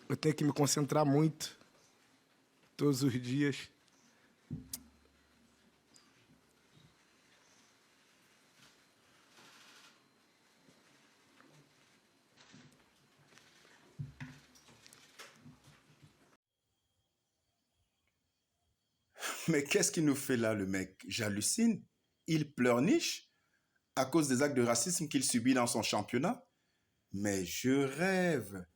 Eu tenho que me concentrar muito todos os dias. Mais qu'est-ce qu'il nous fait là, le mec? J'hallucine. Il pleurniche à cause des actes de racisme qu'il subit dans son championnat. Mais je rêve.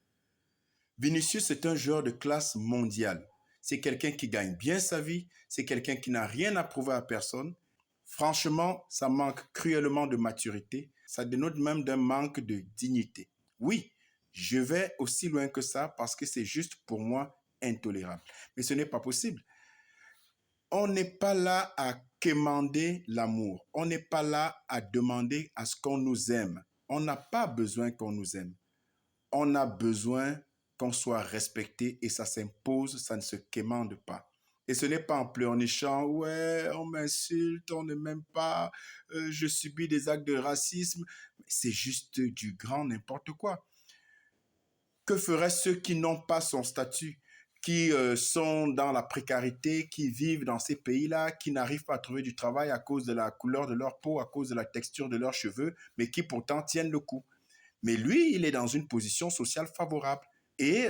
Vinicius est un joueur de classe mondiale. C'est quelqu'un qui gagne bien sa vie. C'est quelqu'un qui n'a rien à prouver à personne. Franchement, ça manque cruellement de maturité. Ça dénote même d'un manque de dignité. Oui, je vais aussi loin que ça parce que c'est juste pour moi intolérable. Mais ce n'est pas possible. On n'est pas là à quémander l'amour. On n'est pas là à demander à ce qu'on nous aime. On n'a pas besoin qu'on nous aime. On a besoin qu'on soit respecté et ça s'impose, ça ne se quémande pas. Et ce n'est pas en pleurnichant, ouais, on m'insulte, on ne m'aime pas, je subis des actes de racisme. C'est juste du grand n'importe quoi. Que feraient ceux qui n'ont pas son statut, qui sont dans la précarité, qui vivent dans ces pays-là, qui n'arrivent pas à trouver du travail à cause de la couleur de leur peau, à cause de la texture de leurs cheveux, mais qui pourtant tiennent le coup. Mais lui, il est dans une position sociale favorable et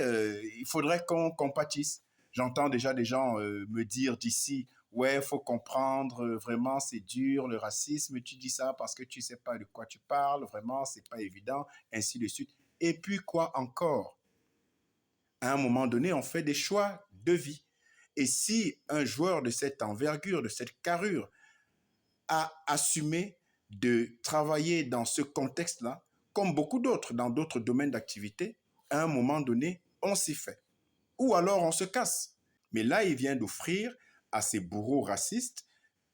il faudrait qu'on compatisse. J'entends déjà des gens me dire d'ici, ouais, il faut comprendre, vraiment, c'est dur, le racisme, tu dis ça parce que tu ne sais pas de quoi tu parles, vraiment, c'est pas évident, ainsi de suite. Et puis quoi encore? À un moment donné, on fait des choix de vie. Et si un joueur de cette envergure, de cette carrure, a assumé de travailler dans ce contexte-là, comme beaucoup d'autres dans d'autres domaines d'activité, à un moment donné, on s'y fait. Ou alors on se casse. Mais là, il vient d'offrir à ces bourreaux racistes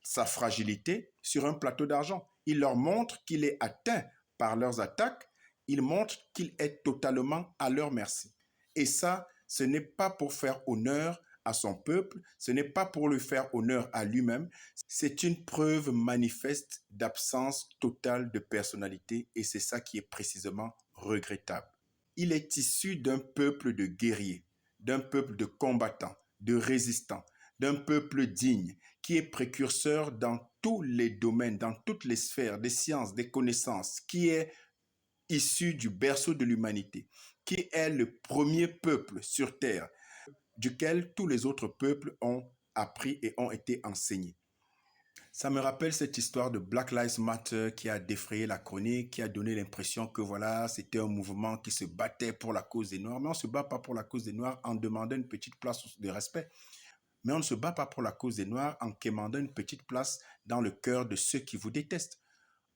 sa fragilité sur un plateau d'argent. Il leur montre qu'il est atteint par leurs attaques, il montre qu'il est totalement à leur merci. Et ça, ce n'est pas pour faire honneur à son peuple, ce n'est pas pour lui faire honneur à lui-même, c'est une preuve manifeste d'absence totale de personnalité et c'est ça qui est précisément regrettable. Il est issu d'un peuple de guerriers, d'un peuple de combattants, de résistants, d'un peuple digne qui est précurseur dans tous les domaines, dans toutes les sphères des sciences, des connaissances, qui est issu du berceau de l'humanité, qui est le premier peuple sur Terre, duquel tous les autres peuples ont appris et ont été enseignés. Ça me rappelle cette histoire de Black Lives Matter qui a défrayé la chronique, qui a donné l'impression que voilà, c'était un mouvement qui se battait pour la cause des Noirs. Mais on ne se bat pas pour la cause des Noirs en demandant une petite place de respect. Mais on ne se bat pas pour la cause des Noirs en quémandant une petite place dans le cœur de ceux qui vous détestent.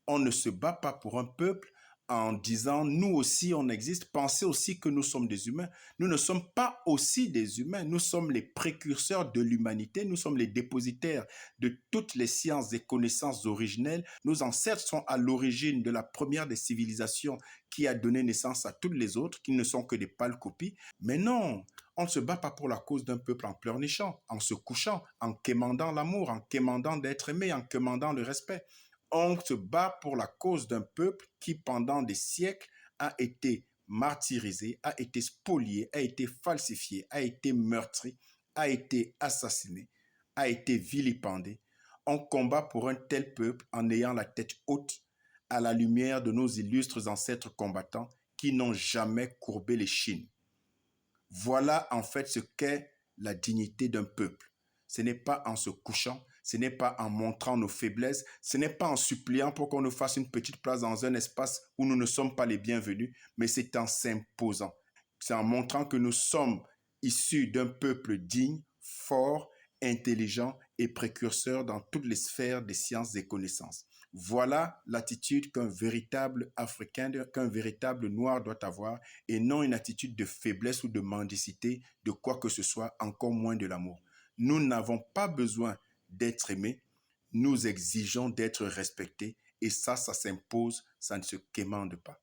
On ne se bat pas pour un peuple en disant nous aussi on existe, pensez aussi que nous sommes des humains. Nous ne sommes pas aussi des humains, nous sommes les précurseurs de l'humanité, nous sommes les dépositaires de toutes les sciences et connaissances originelles. Nos ancêtres sont à l'origine de la première des civilisations qui a donné naissance à toutes les autres, qui ne sont que des pâles copies. Mais non, on ne se bat pas pour la cause d'un peuple en pleurnichant, en se couchant, en quémandant l'amour, en quémandant d'être aimé, en quémandant le respect. On se bat pour la cause d'un peuple qui, pendant des siècles, a été martyrisé, a été spolié, a été falsifié, a été meurtri, a été assassiné, a été vilipendé. On combat pour un tel peuple en ayant la tête haute à la lumière de nos illustres ancêtres combattants qui n'ont jamais courbé les chines. Voilà en fait ce qu'est la dignité d'un peuple. Ce n'est pas en se couchant, ce n'est pas en montrant nos faiblesses, ce n'est pas en suppliant pour qu'on nous fasse une petite place dans un espace où nous ne sommes pas les bienvenus, mais c'est en s'imposant. C'est en montrant que nous sommes issus d'un peuple digne, fort, intelligent et précurseur dans toutes les sphères des sciences et connaissances. Voilà l'attitude qu'un véritable Africain, qu'un véritable Noir doit avoir et non une attitude de faiblesse ou de mendicité, de quoi que ce soit, encore moins de l'amour. Nous n'avons pas besoin d'être aimés, nous exigeons d'être respectés et ça s'impose, ça ne se quémande pas.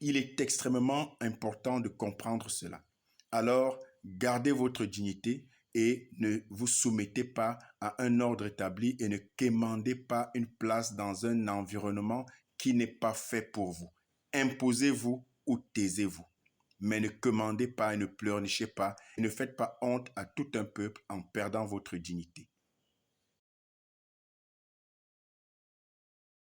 Il est extrêmement important de comprendre cela. Alors, gardez votre dignité et ne vous soumettez pas à un ordre établi et ne quémandez pas une place dans un environnement qui n'est pas fait pour vous. Imposez-vous ou taisez-vous. mais ne commandez pas et ne pleurnichez pas et ne faites pas honte à tout un peuple en perdant votre dignité.